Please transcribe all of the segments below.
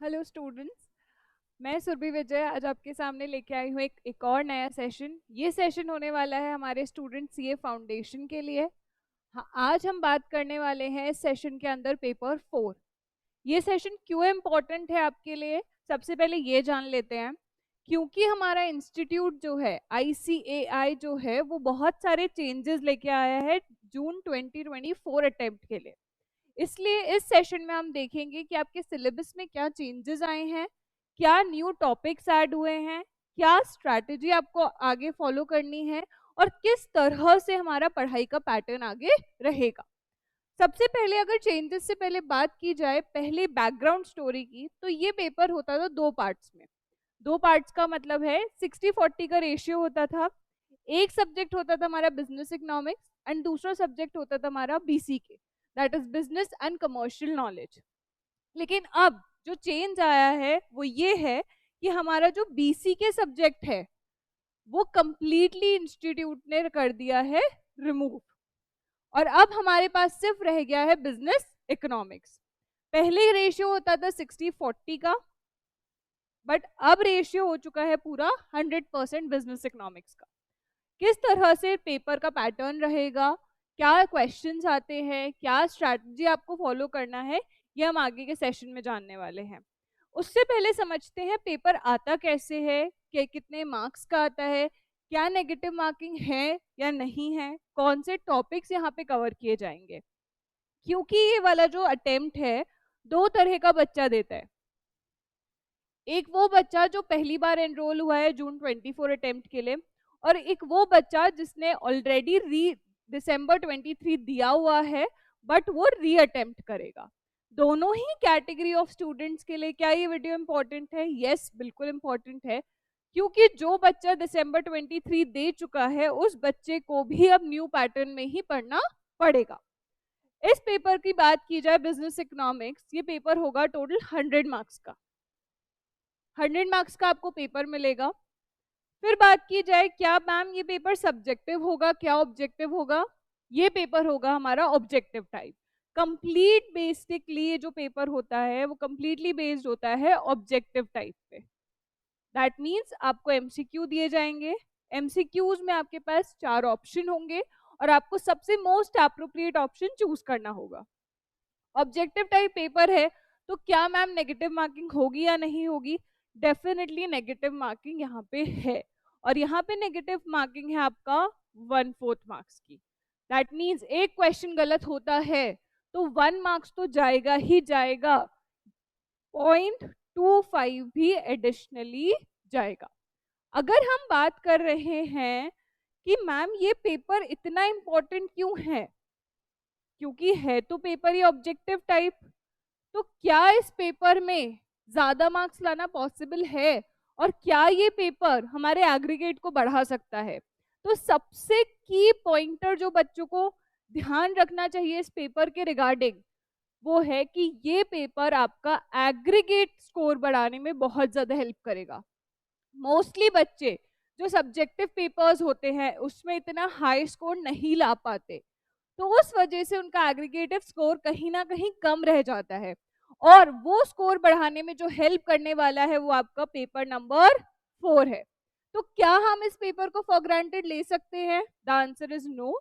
Hello students, मैं सुरभि विजय आज आपके सामने लेके आई हूँ एक और नया सेशन। ये सेशन होने वाला है हमारे स्टूडेंट सीए फाउंडेशन के लिए। हाँ, आज हम बात करने वाले हैं इस सेशन के अंदर पेपर 4। ये सेशन क्यों इम्पोर्टेंट है आपके लिए, सबसे पहले ये जान लेते हैं। क्योंकि हमारा इंस्टीट्यूट जो है ICAI जो है वो बहुत सारे चेंजेस लेके आया है जून 2024 अटेम्प्ट के लिए। इसलिए इस सेशन में हम देखेंगे कि आपके सिलेबस में क्या चेंजेस आए हैं, क्या न्यू टॉपिक्स ऐड हुए हैं, क्या स्ट्रैटेजी आपको आगे फॉलो करनी है और किस तरह से हमारा पढ़ाई का पैटर्न आगे रहेगा। सबसे पहले अगर चेंजेस से पहले बात की जाए, पहले बैकग्राउंड स्टोरी की, तो ये पेपर होता था 2 पार्ट्स में। 2 पार्ट्स का मतलब है 60-40 का रेशियो होता था। एक सब्जेक्ट होता था हमारा बिजनेस इकोनॉमिक्स एंड दूसरा सब्जेक्ट होता था हमारा BCK, that is business and commercial knowledge. लेकिन अब जो चेंज आया है वो ये है कि हमारा जो BCK सब्जेक्ट है वो कंप्लीटली इंस्टीट्यूट ने कर दिया है रिमूव, और अब हमारे पास सिर्फ रह गया है बिजनेस इकोनॉमिक्स। पहले रेशियो होता था 60-40 का, बट अब रेशियो हो चुका है पूरा 100% बिजनेस इकोनॉमिक्स का। किस तरह से पेपर का पैटर्न रहेगा, क्या क्वेश्चंस आते हैं, क्या स्ट्रैटेजी आपको फॉलो करना है, ये हम आगे के सेशन में जानने वाले हैं। उससे पहले समझते हैं पेपर आता कैसे है, कि कितने मार्क्स का आता है, क्या नेगेटिव मार्किंग है या नहीं है, कौन से टॉपिक्स यहाँ पे कवर किए जाएंगे। क्योंकि ये वाला जो अटेम्प्ट है 2 तरह का बच्चा देता है। एक वो बच्चा जो पहली बार एनरोल हुआ है जून 24 अटेम्प्ट के लिए, और एक वो बच्चा जिसने ऑलरेडी दिसंबर 23 दिया हुआ है बट वो री अटेम्प्ट करेगा। दोनों ही कैटेगरी ऑफ स्टूडेंट्स के लिए क्या ये वीडियो इंपॉर्टेंट है? यस, बिल्कुल इंपॉर्टेंट है। क्योंकि जो बच्चा दिसंबर 23 दे चुका है उस बच्चे को भी अब न्यू पैटर्न में ही पढ़ना पड़ेगा। इस पेपर की बात की जाए बिजनेस इकोनॉमिक्स, ये पेपर होगा टोटल 100 मार्क्स का। 100 मार्क्स का आपको पेपर मिलेगा। फिर बात की जाए क्या मैम ये पेपर सब्जेक्टिव होगा क्या ऑब्जेक्टिव होगा, ये पेपर होगा हमारा ऑब्जेक्टिव टाइप। कंप्लीट बेसिकली ये जो पेपर होता है वो कंप्लीटली बेस्ड होता है ऑब्जेक्टिव टाइप पे। दैट मीन्स आपको MCQ दिए जाएंगे। MCQs में आपके पास 4 ऑप्शन होंगे और आपको सबसे मोस्ट अप्रोप्रिएट ऑप्शन चूज करना होगा। ऑब्जेक्टिव टाइप पेपर है तो क्या मैम नेगेटिव मार्किंग होगी या नहीं होगी? डेफिनेटली नेगेटिव मार्किंग यहाँ पे है, और यहाँ पे नेगेटिव मार्किंग है आपका 1/4 मार्क्स की। दैट मीन्स एक क्वेश्चन गलत होता है तो 1 मार्क्स तो जाएगा ही जाएगा, 0.25 भी एडिशनली जाएगा। अगर हम बात कर रहे हैं कि मैम ये पेपर इतना इंपॉर्टेंट क्यों है, क्योंकि है तो पेपर ये ऑब्जेक्टिव टाइप, तो क्या इस पेपर में ज्यादा मार्क्स लाना पॉसिबल है और क्या ये पेपर हमारे एग्रीगेट को बढ़ा सकता है? तो सबसे की पॉइंटर जो बच्चों को ध्यान रखना चाहिए इस पेपर के रिगार्डिंग वो है कि ये पेपर आपका एग्रीगेट स्कोर बढ़ाने में बहुत ज्यादा हेल्प करेगा। मोस्टली बच्चे जो सब्जेक्टिव पेपर्स होते हैं उसमें इतना हाई स्कोर नहीं ला पाते, तो उस वजह से उनका एग्रीगेटिव स्कोर कहीं ना कहीं कम रह जाता है, और वो स्कोर बढ़ाने में जो हेल्प करने वाला है वो आपका पेपर नंबर 4 है। तो क्या हम इस पेपर को फॉर ग्रांटेड ले सकते हैं? द आंसर इज नो,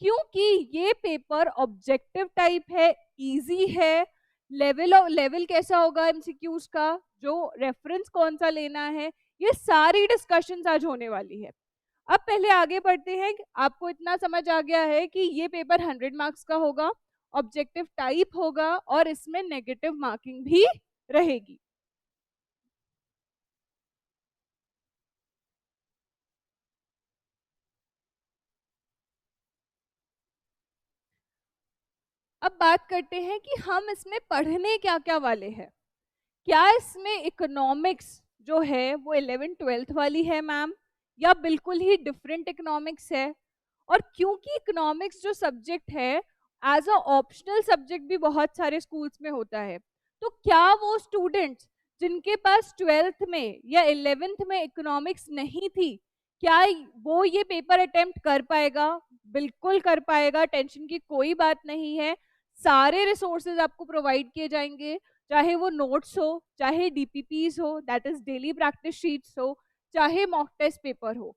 क्योंकि ये पेपर ऑब्जेक्टिव टाइप है, इजी है। लेवल कैसा होगा MCQs का, जो रेफरेंस कौन सा लेना है, ये सारी डिस्कशंस आज होने वाली है। अब पहले आगे बढ़ते हैं। आपको इतना समझ आ गया है कि ये पेपर 100 मार्क्स का होगा, ऑब्जेक्टिव टाइप होगा और इसमें नेगेटिव मार्किंग भी रहेगी। अब बात करते हैं कि हम इसमें पढ़ने क्या क्या वाले हैं। क्या इसमें इकोनॉमिक्स जो है वो 11th-12th वाली है मैम, या बिल्कुल ही डिफरेंट इकोनॉमिक्स है? और क्योंकि इकोनॉमिक्स जो सब्जेक्ट है एज अ ऑप्शनल सब्जेक्ट भी बहुत सारे स्कूल्स में होता है, तो क्या वो स्टूडेंट्स जिनके पास 12th में या 11th में इकोनॉमिक्स नहीं थी, क्या वो ये पेपर अटेम्प्ट कर पाएगा? बिल्कुल कर पाएगा, टेंशन की कोई बात नहीं है। सारे रिसोर्सेज आपको प्रोवाइड किए जाएंगे, चाहे वो नोट्स हो, चाहे डीपीपीज हो, that is daily practice sheets हो, चाहे मॉक टेस्ट पेपर हो,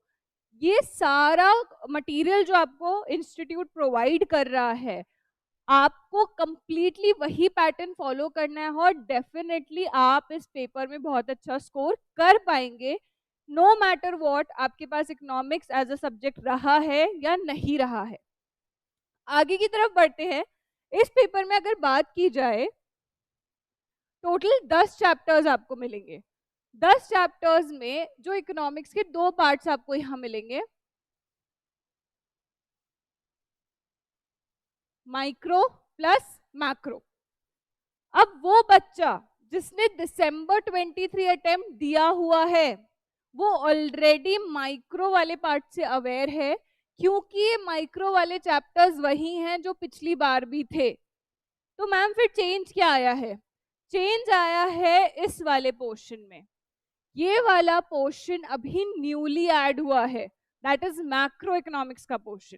ये सारा मटेरियल जो आपको इंस्टीट्यूट प्रोवाइड कर रहा है, आपको कंप्लीटली वही पैटर्न फॉलो करना है और डेफिनेटली आप इस पेपर में बहुत अच्छा स्कोर कर पाएंगे, नो मैटर व्हाट आपके पास इकोनॉमिक्स एज अ सब्जेक्ट रहा है या नहीं रहा है। आगे की तरफ बढ़ते हैं। इस पेपर में अगर बात की जाए, टोटल 10 चैप्टर्स आपको मिलेंगे। 10 चैप्टर्स में जो इकोनॉमिक्स के 2 पार्ट्स आपको यहाँ मिलेंगे, माइक्रो प्लस मैक्रो। अब वो बच्चा जिसने दिसंबर 23 अटेम्प्ट दिया हुआ है, वो ऑलरेडी माइक्रो वाले पार्ट से अवेयर है, क्योंकि ये माइक्रो वाले चैप्टर्स वही हैं जो पिछली बार भी थे। तो मैम फिर चेंज क्या आया है? चेंज आया है इस वाले पोर्शन में। ये वाला पोर्शन अभी न्यूली ऐड हुआ है, दैट इज मैक्रो इकोनॉमिक्स का पोर्शन।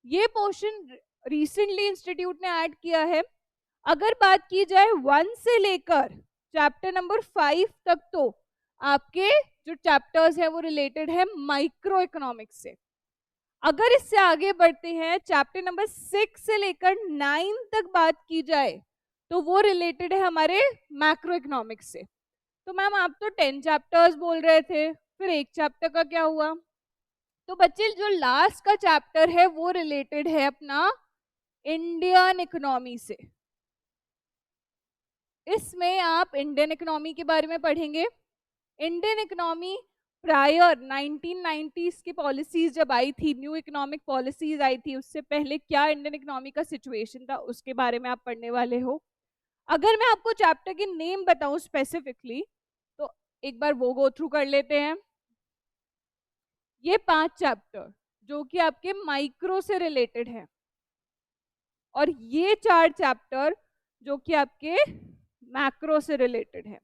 ये पोर्शन रिसेंटली इंस्टीट्यूट ने ऐड किया है। अगर बात की जाए 1 से लेकर चैप्टर नंबर 5 तक, तो आपके जो चैप्टर्स हैं वो रिलेटेड है माइक्रो इकोनॉमिक्स से। अगर इससे आगे बढ़ते हैं, चैप्टर नंबर 6 से लेकर 9 तक बात की जाए, तो वो रिलेटेड है हमारे मैक्रो इकोनॉमिक्स से। तो मैम आप तो 10 चैप्टर्स बोल रहे थे, फिर एक चैप्टर का क्या हुआ? तो बच्चे जो लास्ट का चैप्टर है वो रिलेटेड है अपना इंडियन इकोनॉमी से। इसमें आप इंडियन इकोनॉमी के बारे में पढ़ेंगे। इंडियन इकोनॉमी प्रायर 1990s की पॉलिसीज जब आई थी, न्यू इकोनॉमिक पॉलिसीज आई थी, उससे पहले क्या इंडियन इकोनॉमी का सिचुएशन था, उसके बारे में आप पढ़ने वाले हो। अगर मैं आपको चैप्टर के नेम बताऊं स्पेसिफिकली, तो एक बार वो गो थ्रू कर लेते हैं। ये 5 चैप्टर जो कि आपके माइक्रो से रिलेटेड है, और ये 4 चैप्टर जो कि आपके मैक्रो से रिलेटेड है।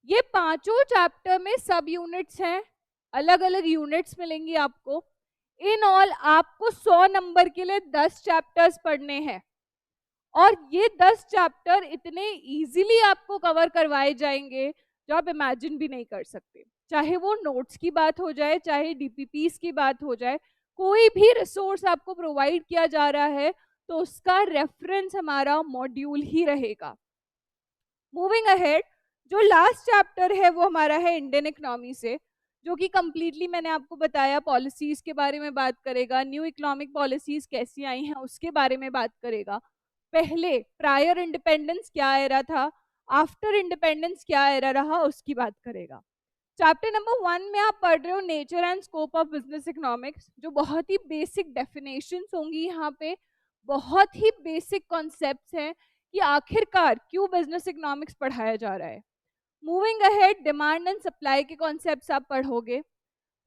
ये पांचों चैप्टर में सब यूनिट्स हैं, अलग अलग यूनिट्स मिलेंगी आपको। इन ऑल आपको 100 नंबर के लिए 10 चैप्टर्स पढ़ने हैं, और ये 10 चैप्टर इतने इजीली आपको कवर करवाए जाएंगे जो आप इमेजिन भी नहीं कर सकते। चाहे वो नोट्स की बात हो जाए, चाहे डीपीपीस की बात हो जाए, कोई भी रिसोर्स आपको प्रोवाइड किया जा रहा है तो उसका रेफरेंस हमारा मॉड्यूल ही रहेगा। मूविंग अहेड, जो लास्ट चैप्टर है वो हमारा है इंडियन इकोनॉमी से, जो कि कंप्लीटली मैंने आपको बताया पॉलिसीज के बारे में बात करेगा, न्यू इकोनॉमिक पॉलिसीज कैसी आई हैं उसके बारे में बात करेगा। पहले प्रायर इंडिपेंडेंस क्या एरा था, आफ्टर इंडिपेंडेंस क्या एरा रहा, उसकी बात करेगा। चैप्टर नंबर 1 में आप पढ़ रहे हो nature and scope of business economics, जो बहुत ही बेसिक डेफिनेशंस होंगी यहाँ पे, बहुत ही बेसिक कॉन्सेप्ट्स हैं कि आखिरकार क्यों बिजनेस इकोनॉमिक्स पढ़ाया जा रहा है। Moving ahead, demand and supply के कॉन्सेप्ट्स आप पढ़ोगे,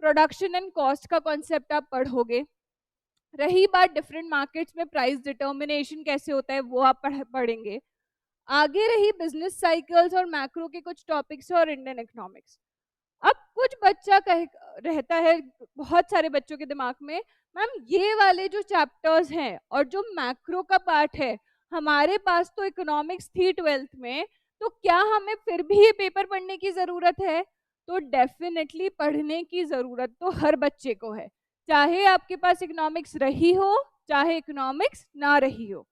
प्रोडक्शन एंड कॉस्ट का कॉन्सेप्ट आप पढ़ोगे। रही बात डिफरेंट मार्केट्स में प्राइस डिटर्मिनेशन कैसे होता है, वो आप पढ़ेंगे। आगे रही बिजनेस साइकिल्स और मैक्रो के कुछ टॉपिक्स और इंडियन इकोनॉमिक्स। अब कुछ बच्चा रहता है बहुत सारे बच्चों के दिमाग में, मैम ये वाले जो चैप्टर्स हैं और जो मैक्रो का पार्ट है, हमारे पास तो इकोनॉमिक्स थी 12th में, तो क्या हमें फिर भी ये पेपर पढ़ने की जरूरत है? तो डेफिनेटली पढ़ने की जरूरत तो हर बच्चे को है, चाहे आपके पास इकोनॉमिक्स रही हो चाहे इकोनॉमिक्स ना रही हो।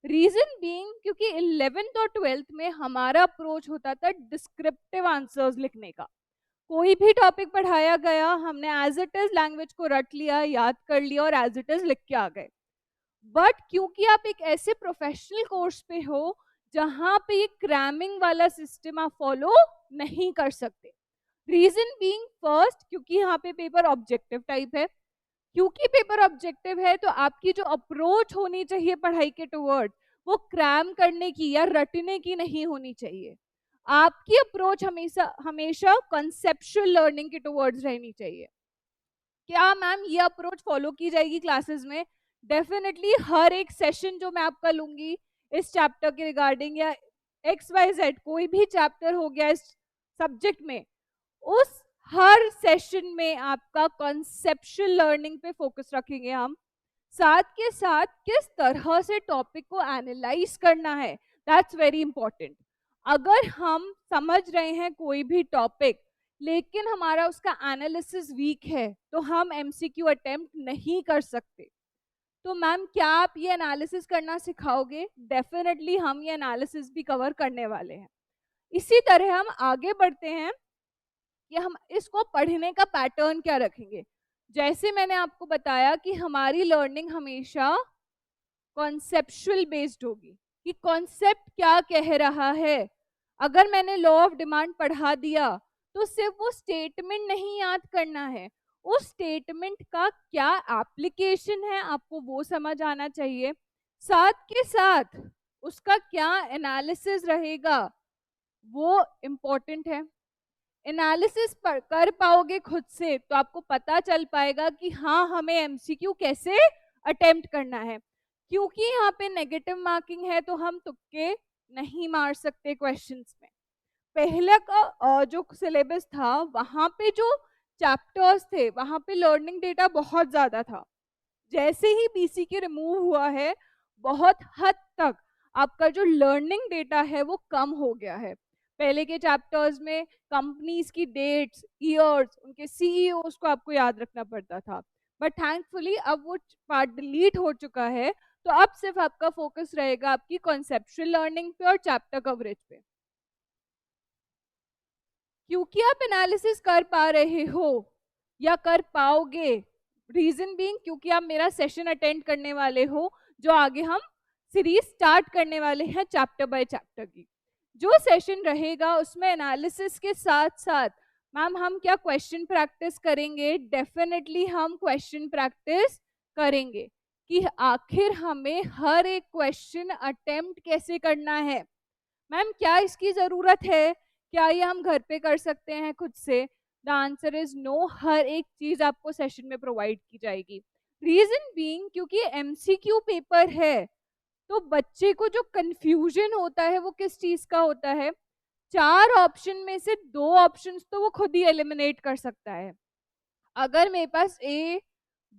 रीजन बीइंग क्योंकि 11th और 12th में हमारा अप्रोच होता था डिस्क्रिप्टिव आंसर्स लिखने का। कोई भी टॉपिक पढ़ाया गया, हमने एज इट इज लैंग्वेज को रट लिया, याद कर लिया और एज इट इज लिख के आ गए। बट क्योंकि आप एक ऐसे प्रोफेशनल कोर्स पे हो जहां पे ये क्रैमिंग वाला सिस्टम आप फॉलो नहीं कर सकते। रीजन बीइंग फर्स्ट, क्योंकि यहाँ पे पेपर ऑब्जेक्टिव टाइप है। क्योंकि पेपर ऑब्जेक्टिव है तो आपकी जो अप्रोच होनी चाहिए पढ़ाई के टुवर्ड, वो क्रैम करने की या रटने की नहीं होनी चाहिए। आपकी अप्रोच हमेशा हमेशा कंसेप्चुअल लर्निंग के टुवर्ड्स रहनी चाहिए। क्या मैम ये अप्रोच फॉलो की जाएगी क्लासेस में? डेफिनेटली हर एक सेशन जो मैं आपका लूंगी इस चैप्टर के रिगार्डिंग, या XYZ कोई भी चैप्टर हो गया इस सब्जेक्ट में, उस हर सेशन में आपका कॉन्सेप्चुअल लर्निंग पे फोकस रखेंगे हम। साथ के साथ किस तरह से टॉपिक को एनालाइज करना है, दैट्स वेरी इंपॉर्टेंट। अगर हम समझ रहे हैं कोई भी टॉपिक लेकिन हमारा उसका एनालिसिस वीक है तो हम एमसीक्यू अटेम्प्ट नहीं कर सकते। तो मैम क्या आप ये एनालिसिस करना सिखाओगे? डेफिनेटली हम ये एनालिसिस भी कवर करने वाले हैं। इसी तरह हम आगे बढ़ते हैं कि हम इसको पढ़ने का पैटर्न क्या रखेंगे। जैसे मैंने आपको बताया कि हमारी लर्निंग हमेशा कॉन्सेप्चुअल बेस्ड होगी कि कॉन्सेप्ट क्या कह रहा है। अगर मैंने लॉ ऑफ डिमांड पढ़ा दिया तो सिर्फ वो स्टेटमेंट नहीं याद करना है, उस स्टेटमेंट का क्या एप्लीकेशन है आपको वो समझ आना चाहिए। साथ के साथ उसका क्या एनालिसिस रहेगा वो इम्पोर्टेंट है। एनालिसिस कर पाओगे खुद से तो आपको पता चल पाएगा कि हाँ हमें एमसीक्यू कैसे अटेम्प्ट करना है। क्योंकि यहाँ पे नेगेटिव मार्किंग है तो हम तुक्के नहीं मार सकते क्वेश्चंस में। पहले का जो सिलेबस था वहां पे जो चैप्टर्स थे वहां पे लर्निंग डेटा बहुत ज्यादा था। जैसे ही बीसीक्यू रिमूव हुआ है बहुत हद तक आपका जो लर्निंग डेटा है वो कम हो गया है। पहले के चैप्टर्स में कंपनीज की डेट्स, ईयर्स, उनके सीईओज को आपको याद रखना पड़ता था, बट थैंकफुली अब वो पार्ट डिलीट हो चुका है। तो अब सिर्फ आपका फोकस रहेगा आपकी कॉन्सेप्चुअल लर्निंग पे और चैप्टर कवरेज पे। क्योंकि आप एनालिसिस कर पा रहे हो या कर पाओगे, रीजन बीइंग क्योंकि आप मेरा सेशन अटेंड करने वाले हो जो आगे हम सीरीज स्टार्ट करने वाले हैं चैप्टर बाय चैप्टर की। जो सेशन रहेगा उसमें एनालिसिस के साथ साथ मैम हम क्या क्वेश्चन प्रैक्टिस करेंगे? डेफिनेटली हम क्वेश्चन प्रैक्टिस करेंगे कि आखिर हमें हर एक क्वेश्चन अटेम्प्ट कैसे करना है। मैम क्या इसकी जरूरत है? क्या ये हम घर पे कर सकते हैं खुद से? The answer is no. हर एक चीज आपको सेशन में प्रोवाइड की जाएगी। रीजन बीइंग क्योंकि एमसीक्यू पेपर है तो बच्चे को जो कंफ्यूजन होता है वो किस चीज का होता है? 4 ऑप्शन में से 2 ऑप्शंस तो वो खुद ही एलिमिनेट कर सकता है। अगर मेरे पास ए,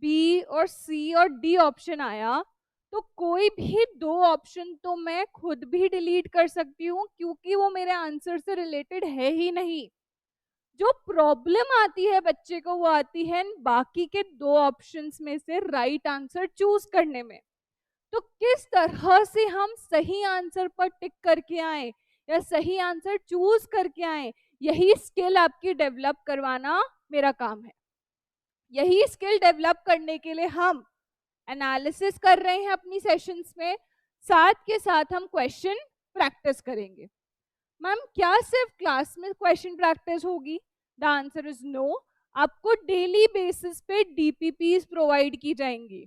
बी और सी और डी ऑप्शन आया तो कोई भी 2 ऑप्शन तो मैं खुद भी डिलीट कर सकती हूँ क्योंकि वो मेरे आंसर से रिलेटेड है ही नहीं। जो प्रॉब्लम आती है बच्चे को वो आती है बाकी के 2 ऑप्शंस में से राइट आंसर चूज करने में। तो किस तरह से हम सही आंसर पर टिक करके आए या सही आंसर चूज करके आए, यही स्किल आपकी डेवलप करवाना मेरा काम है। यही स्किल डेवलप करने के लिए हम एनालिसिस कर रहे हैं अपनी सेशंस में, साथ के साथ हम क्वेश्चन प्रैक्टिस करेंगे। मैम क्या सिर्फ क्लास में क्वेश्चन प्रैक्टिस होगी? The answer is no. आपको डेली बेसिस पे डीपीपीज प्रोवाइड की जाएंगी।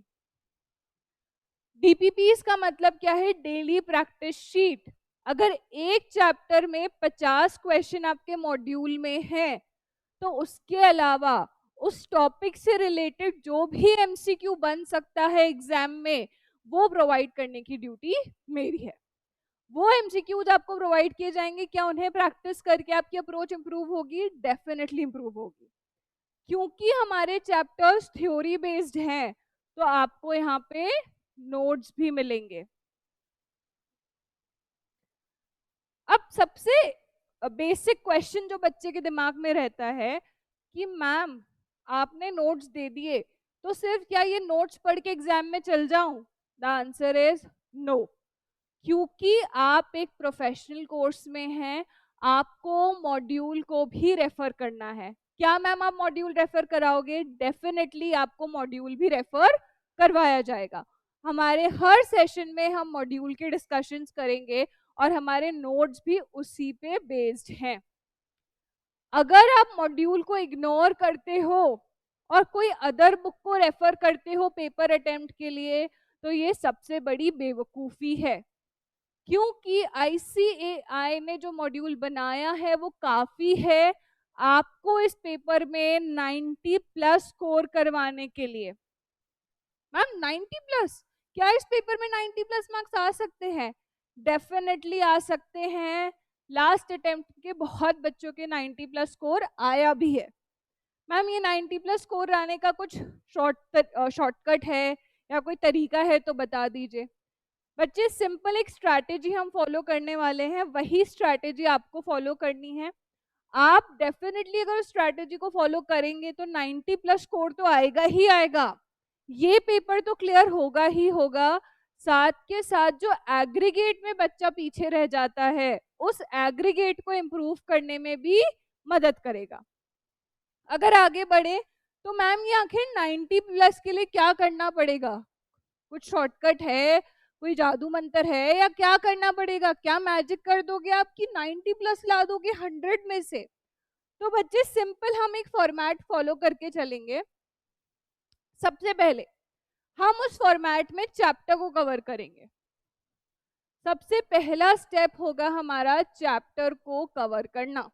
डीपीपीज का मतलब क्या है? Daily practice sheet. अगर एक चैप्टर में 50 क्वेश्चन आपके मॉड्यूल में है तो उसके अलावा उस टॉपिक से रिलेटेड जो भी एमसीक्यू बन सकता है एग्जाम में वो प्रोवाइड करने की ड्यूटी मेरी है। वो एमसीक्यूज आपको प्रोवाइड किए जाएंगे। क्या उन्हें प्रैक्टिस करके आपकी अप्रोच इंप्रूव होगी? डेफिनेटली इंप्रूव होगी। क्योंकि हमारे चैप्टर्स थ्योरी बेस्ड हैं तो आपको यहाँ पे नोट्स भी मिलेंगे। अब सबसे बेसिक क्वेश्चन जो बच्चे के दिमाग में रहता है कि मैम आपने नोट्स दे दिए तो सिर्फ क्या ये नोट्स पढ़ के एग्जाम में चल जाऊं? The answer is no. क्योंकि आप एक प्रोफेशनल कोर्स में हैं, आपको मॉड्यूल को भी रेफर करना है। क्या मैम आप मॉड्यूल रेफर कराओगे? डेफिनेटली आपको मॉड्यूल भी रेफर करवाया जाएगा। हमारे हर सेशन में हम मॉड्यूल के डिस्कशंस करेंगे और हमारे नोट्स भी उसी पे बेस्ड हैं। अगर आप मॉड्यूल को इग्नोर करते हो और कोई अदर बुक को रेफर करते हो पेपर अटेम्प्ट के लिए तो ये सबसे बड़ी बेवकूफ़ी है। क्योंकि आईसीएआई ने जो मॉड्यूल बनाया है वो काफ़ी है आपको इस पेपर में 90 प्लस स्कोर करवाने के लिए। Ma'am 90 plus? क्या इस पेपर में 90 प्लस मार्क्स आ सकते हैं? डेफिनेटली आ सकते हैं। लास्ट अटेम्प्ट के बहुत बच्चों के 90 प्लस स्कोर आया भी है। मैम ये 90 प्लस स्कोर आने का कुछ शॉर्टकट है या कोई तरीका है तो बता दीजिए। बच्चे सिंपल एक स्ट्रैटेजी हम फॉलो करने वाले हैं, वही स्ट्रैटेजी आपको फॉलो करनी है। आप डेफिनेटली अगर स्ट्रैटेजी को फॉलो करेंगे तो 90 प्लस स्कोर तो आएगा ही आएगा, ये पेपर तो क्लियर होगा ही होगा। साथ के साथ जो एग्रीगेट में बच्चा पीछे रह जाता है, उस एग्रीगेट को इम्प्रूव करने में भी मदद करेगा। अगर आगे बढ़े तो मैम ये आखिर 90 प्लस के लिए क्या करना पड़ेगा? कुछ शॉर्टकट है, कोई जादू मंत्र है, या क्या करना पड़ेगा? क्या मैजिक कर दोगे आपकी 90 प्लस ला दोगे 100 में से? तो बच्चे सिंपल हम एक फॉर्मेट फॉलो करके चलेंगे। सबसे पहले हम उस फॉर्मेट में चैप्टर को कवर करेंगे। सबसे पहला स्टेप होगा हमारा चैप्टर को कवर करना।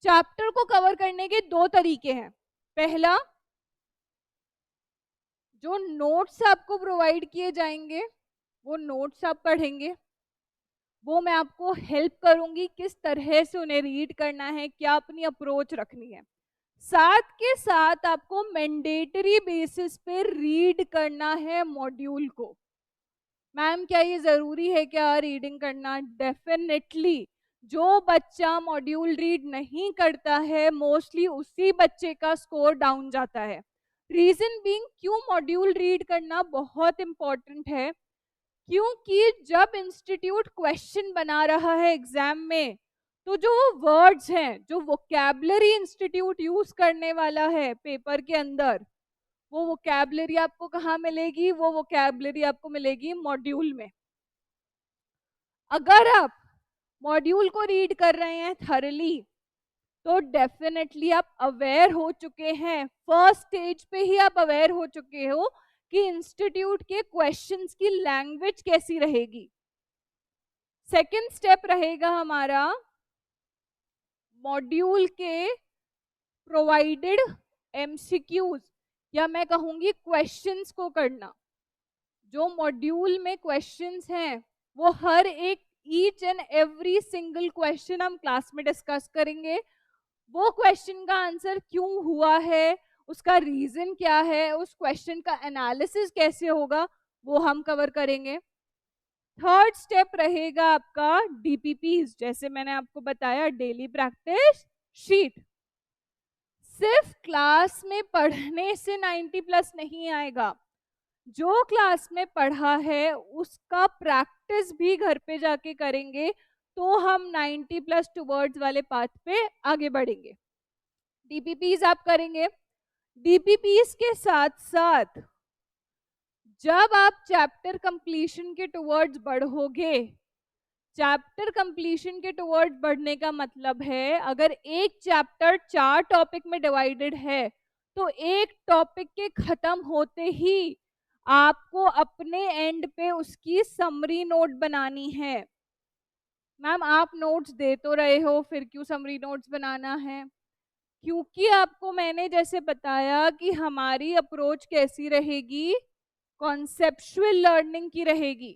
चैप्टर को कवर करने के दो तरीके हैं। पहला, जो नोट्स आपको प्रोवाइड किए जाएंगे वो नोट्स आप पढ़ेंगे, वो मैं आपको हेल्प करूंगी किस तरह से उन्हें रीड करना है, क्या अपनी अप्रोच रखनी है। साथ के साथ आपको मैंडेटरी बेसिस पे रीड करना है मॉड्यूल को। मैम क्या ये जरूरी है क्या रीडिंग करना? डेफिनेटली। जो बच्चा मॉड्यूल रीड नहीं करता है, मोस्टली उसी बच्चे का स्कोर डाउन जाता है। रीजन बीइंग, क्यों मॉड्यूल रीड करना बहुत इंपॉर्टेंट है? क्योंकि जब इंस्टीट्यूट क्वेश्चन बना रहा है एग्जाम में, तो जो वर्ड्स हैं, जो वोकैबुलरी इंस्टीट्यूट यूज करने वाला है पेपर के अंदर, वो वोकैबुलरी आपको कहाँ मिलेगी? वो वोकैबुलरी आपको मिलेगी मॉड्यूल में। अगर आप मॉड्यूल को रीड कर रहे हैं थरली, तो डेफिनेटली आप अवेयर हो चुके हैं, फर्स्ट स्टेज पे ही आप अवेयर हो चुके हो कि इंस्टीट्यूट के क्वेश्चंस की लैंग्वेज कैसी रहेगी। सेकंड स्टेप रहेगा हमारा मॉड्यूल के प्रोवाइडेड एमसीक्यूज, या मैं कहूंगी क्वेश्चंस को करना। जो मॉड्यूल में क्वेश्चंस हैं, वो हर एक each and every single question हम क्लास में डिस्कस करेंगे। वो क्वेश्चन का आंसर क्यों हुआ है, उसका रीजन क्या है, उस क्वेश्चन का एनालिसिस कैसे होगा, वो हम कवर करेंगे। थर्ड स्टेप रहेगा आपका डीपीपीज, जैसे मैंने आपको बताया डेली प्रैक्टिस शीट। सिर्फ क्लास में पढ़ने से 90 प्लस नहीं आएगा, जो क्लास में पढ़ा है उसका प्रैक्टिस भी घर पे जाके करेंगे, तो हम 90 प्लस टुवर्ड्स वाले पाथ पे आगे बढ़ेंगे। डीपीपीज आप करेंगे। डीपीपीज के साथ साथ जब आप चैप्टर कंप्लीशन के टुवर्ड्स बढ़ोगे, चैप्टर कंप्लीशन के टुवर्ड्स बढ़ने का मतलब है, अगर एक चैप्टर 4 टॉपिक में डिवाइडेड है, तो एक टॉपिक के खत्म होते ही आपको अपने एंड पे उसकी समरी नोट बनानी है। मैम आप नोट्स दे तो रहे हो, फिर क्यों समरी नोट्स बनाना है? क्योंकि आपको मैंने जैसे बताया कि हमारी अप्रोच कैसी रहेगी, कॉन्सेप्चुअल लर्निंग की रहेगी।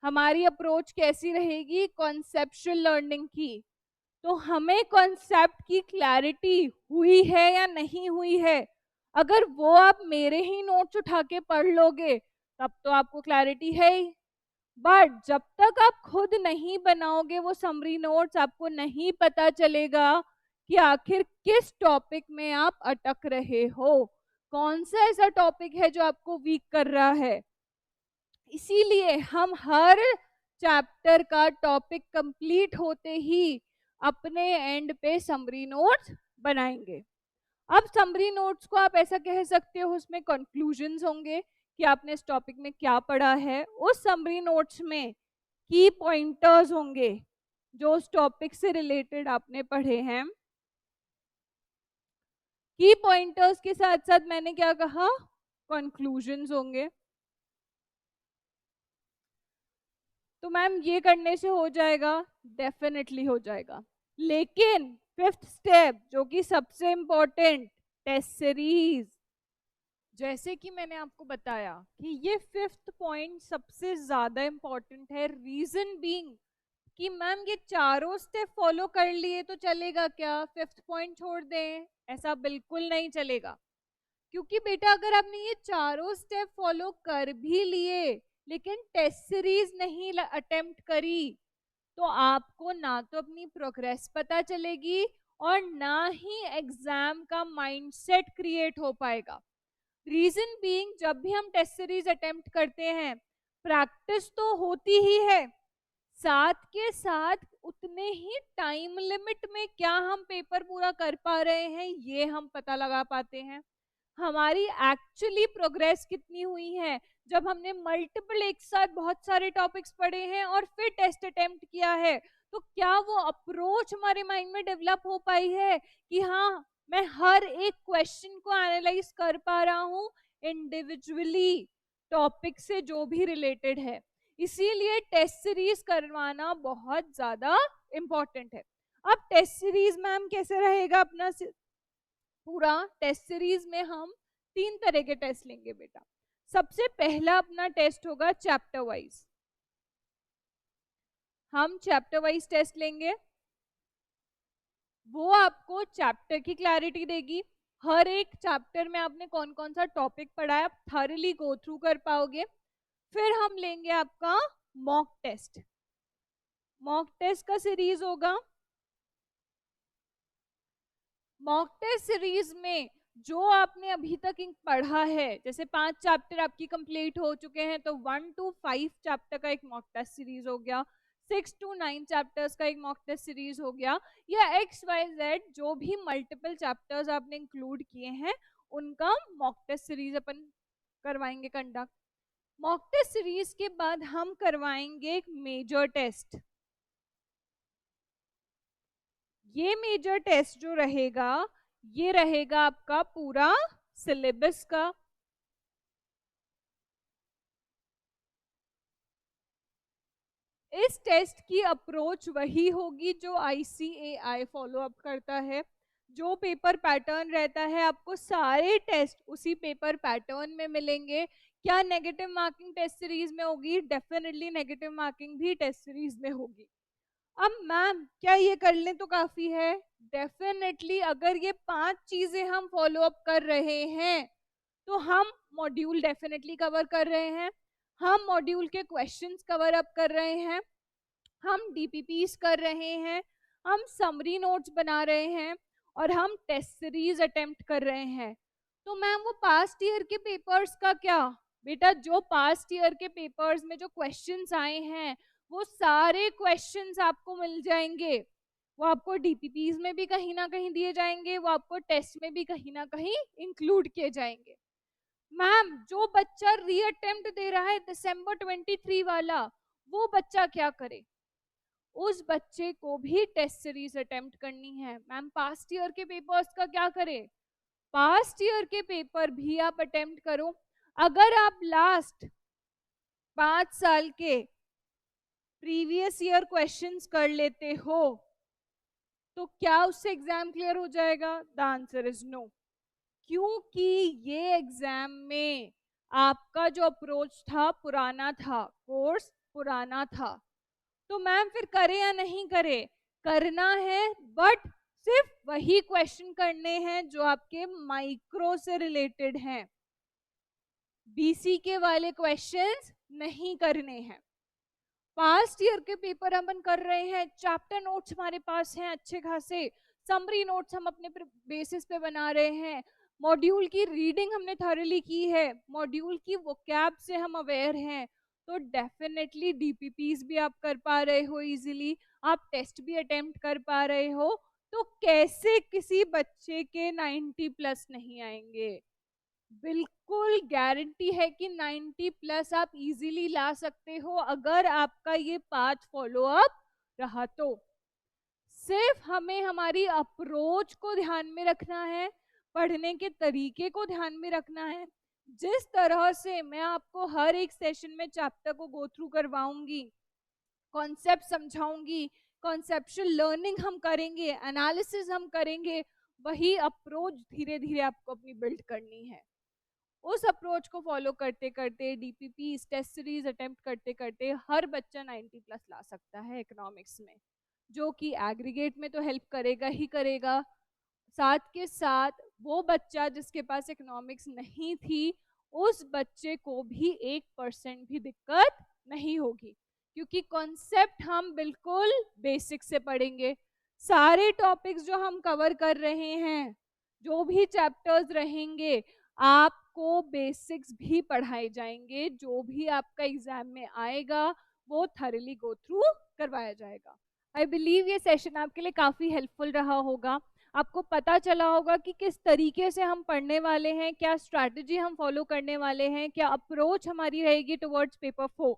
हमारी अप्रोच कैसी रहेगी? कॉन्सेप्चुअल लर्निंग की। तो हमें कॉन्सेप्ट की क्लैरिटी हुई है या नहीं हुई है, अगर वो आप मेरे ही नोट्स उठा के पढ़ लोगे तब तो आपको क्लैरिटी है ही, बट जब तक आप खुद नहीं बनाओगे वो समरी नोट्स, आपको नहीं पता चलेगा कि आखिर किस टॉपिक में आप अटक रहे हो, कौन सा ऐसा टॉपिक है जो आपको वीक कर रहा है। इसीलिए हम हर चैप्टर का टॉपिक कंप्लीट होते ही अपने एंड पे समरी नोट्स बनाएंगे। अब समरी नोट्स को आप ऐसा कह सकते हो, उसमें कंक्लूजन्स होंगे कि आपने इस टॉपिक में क्या पढ़ा है। उस समरी नोट्स में की पॉइंटर्स होंगे जो उस टॉपिक से रिलेटेड आपने पढ़े हैं। की पॉइंटर्स के साथ साथ मैंने क्या कहा, कंक्लूजन्स होंगे। तो मैम ये करने से हो जाएगा? डेफिनेटली हो जाएगा, लेकिन फिफ्थ स्टेप जो कि सबसे इंपॉर्टेंट, टेस्ट सीरीज। जैसे कि मैंने आपको बताया कि ये फिफ्थ पॉइंट सबसे ज्यादा इंपॉर्टेंट है। रीजन बीइंग कि मैम ये चारों स्टेप फॉलो कर लिए तो चलेगा क्या, फिफ्थ पॉइंट छोड़ दें? ऐसा बिल्कुल नहीं चलेगा। क्योंकि बेटा अगर आपने ये चारों स्टेप फॉलो कर भी लिए लेकिन टेस्ट सीरीज नहीं अटेम्प्ट करी तो आपको ना तो अपनी प्रोग्रेस पता चलेगी और ना ही एग्जाम का माइंडसेट क्रिएट हो पाएगा। रीजन बीइंग, जब भी हम टेस्ट सीरीज अटेम्प्ट करते हैं प्रैक्टिस तो होती ही है, साथ के साथ उतने ही टाइम लिमिट में क्या हम पेपर पूरा कर पा रहे हैं ये हम पता लगा पाते हैं। हमारी एक्चुअली प्रोग्रेस कितनी हुई है जब हमने मल्टीपल एक साथ बहुत सारे टॉपिक्स पढ़े हैं और फिर टेस्ट अटेम्प्ट किया है, तो क्या वो अप्रोच हमारे माइंड में डेवलप हो पाई है कि हाँ मैं हर एक क्वेश्चन को एनालाइज कर पा रहा हूँ इंडिविजुअली टॉपिक से जो भी रिलेटेड है। इसीलिए टेस्ट सीरीज करवाना बहुत ज्यादा इंपॉर्टेंट है। अब टेस्ट सीरीज मैम कैसे रहेगा अपना पूरा टेस्ट सीरीज में हम 3 तरह के टेस्ट लेंगे बेटा। सबसे पहला अपना टेस्ट होगा चैप्टर वाइज, हम चैप्टर वाइज टेस्ट लेंगे। वो आपको चैप्टर की क्लैरिटी देगी, हर एक चैप्टर में आपने कौन कौन सा टॉपिक पढ़ा है आप थॉरली गो थ्रू कर पाओगे। फिर हम लेंगे आपका मॉक टेस्ट, मॉक टेस्ट का सीरीज होगा। मॉक टेस्ट सीरीज में जो आपने अभी तक पढ़ा है, जैसे 5 चैप्टर आपकी कंप्लीट हो चुके हैं तो 1 to 5 चैप्टर का एक मॉक टेस्ट सीरीज हो गया, 6 to 9 चैप्टर्स का एक मॉक टेस्ट सीरीज हो गया, या XYZ जो भी मल्टीपल चैप्टर्स आपने इंक्लूड किए हैं उनका मॉक टेस्ट सीरीज अपन करवाएंगे कंडक्ट। मॉक टेस्ट सीरीज के बाद हम करवाएंगे एक मेजर टेस्ट। ये मेजर टेस्ट जो रहेगा ये रहेगा आपका पूरा सिलेबस का। इस टेस्ट की अप्रोच वही होगी जो ICAI फॉलो अप करता है। जो पेपर पैटर्न रहता है आपको सारे टेस्ट उसी पेपर पैटर्न में मिलेंगे। क्या नेगेटिव मार्किंग टेस्ट सीरीज में होगी? डेफिनेटली नेगेटिव मार्किंग भी टेस्ट सीरीज में होगी। अब मैम क्या ये कर लें तो काफी है? डेफिनेटली अगर ये 5 चीजें हम फॉलो अप कर रहे हैं तो हम मॉड्यूल डेफिनेटली कवर कर रहे हैं, हम मॉड्यूल के क्वेश्चंस कवर अप कर रहे हैं, हम DPPs कर रहे हैं, हम समरी नोट्स बना रहे हैं और हम टेस्ट सीरीज अटेम्प्ट कर रहे हैं। तो मैम वो पास्ट ईयर के पेपर्स का क्या? बेटा जो पास्ट ईयर के पेपर्स में जो क्वेश्चंस आए हैं वो सारे क्वेश्चंस आपको मिल जाएंगे। वो आपको DPPs में भी कहीं ना कहीं दिए जाएंगे, वो आपको टेस्ट में भी कहीं ना कहीं इंक्लूड किए जाएंगे। मैम जो बच्चा रीअटेम्प्ट दे रहा है दिसंबर 23 वाला, वो बच्चा क्या करे? उस बच्चे को भी टेस्ट सीरीज अटेम्प्ट करनी है। मैम पास्ट ईयर के पेपर्स का क्या करे? पास्ट ईयर के पेपर भी आप अटेम्प्ट करो। अगर आप लास्ट 5 साल के प्रीवियस ईयर क्वेश्चंस कर लेते हो तो क्या उससे एग्जाम क्लियर हो जाएगा? The answer is no. क्योंकि ये एग्जाम में आपका जो अप्रोच था पुराना था, कोर्स पुराना था। तो मैम फिर करे या नहीं करे? करना है, बट सिर्फ वही क्वेश्चन करने हैं जो आपके माइक्रो से रिलेटेड हैं। BC के वाले क्वेश्चंस नहीं करने हैं। पास्ट ईयर के पेपर हम कर रहे हैं, चैप्टर नोट्स हमारे पास हैं अच्छे खासे, समरी नोट्स हम अपने बेसिस पे बना रहे हैं, मॉड्यूल की रीडिंग हमने थॉरली की है, मॉड्यूल की वोकैब से हम अवेयर हैं, तो डेफिनेटली DPPs भी आप कर पा रहे हो इजीली, आप टेस्ट भी अटेम्प्ट कर पा रहे हो, तो कैसे किसी बच्चे के 90 प्लस नहीं आएंगे? बिल्कुल गारंटी है कि 90 प्लस आप इजीली ला सकते हो अगर आपका ये पाथ फॉलो अप रहा तो। सिर्फ हमें हमारी अप्रोच को ध्यान में रखना है, पढ़ने के तरीके को ध्यान में रखना है। जिस तरह से मैं आपको हर एक सेशन में चैप्टर को गो थ्रू करवाऊंगी, कॉन्सेप्ट समझाऊंगी, कॉन्सेप्चुअल लर्निंग हम करेंगे, एनालिसिस हम करेंगे, वही अप्रोच धीरे धीरे आपको अपनी बिल्ड करनी है। उस अप्रोच को फॉलो करते करते DPP टेस्ट सीरीज अटेम्प्ट करते करते हर बच्चा 90 प्लस ला सकता है इकोनॉमिक्स में, जो कि एग्रीगेट में तो हेल्प करेगा ही करेगा। साथ के साथ वो बच्चा जिसके पास इकोनॉमिक्स नहीं थी उस बच्चे को भी 1% भी दिक्कत नहीं होगी, क्योंकि कॉन्सेप्ट हम बिल्कुल बेसिक से पढ़ेंगे। सारे टॉपिक्स जो हम कवर कर रहे हैं, जो भी चैप्टर्स रहेंगे, आपको बेसिक्स भी पढ़ाए जाएंगे। जो भी आपका एग्जाम में आएगा वो थॉरली गो थ्रू करवाया जाएगा। आई बिलीव ये सेशन आपके लिए काफ़ी हेल्पफुल रहा होगा। आपको पता चला होगा कि किस तरीके से हम पढ़ने वाले हैं, क्या स्ट्रैटेजी हम फॉलो करने वाले हैं, क्या अप्रोच हमारी रहेगी टुवर्ड्स पेपर 4।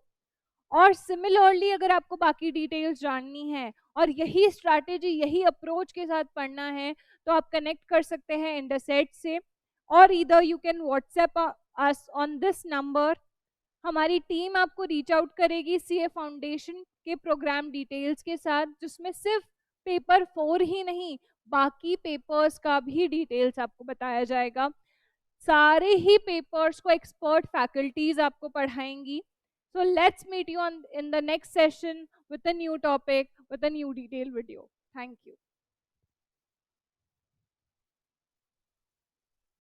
और सिमिलरली अगर आपको बाकी डिटेल्स जाननी है और यही स्ट्रैटेजी, यही अप्रोच के साथ पढ़ना है, तो आप कनेक्ट कर सकते हैं इंडरसेट से, और इधर you can WhatsApp us on this number. हमारी टीम आपको रीच आउट करेगी सीए फाउंडेशन के प्रोग्राम डिटेल्स के साथ, जिसमें सिर्फ पेपर 4 ही नहीं, बाकी पेपर्स का भी डिटेल्स आपको बताया जाएगा। सारे ही पेपर्स को एक्सपर्ट फैकल्टीज आपको पढ़ाएंगी। So let's meet you in the next session with a new topic, with a new detailed video. Thank you.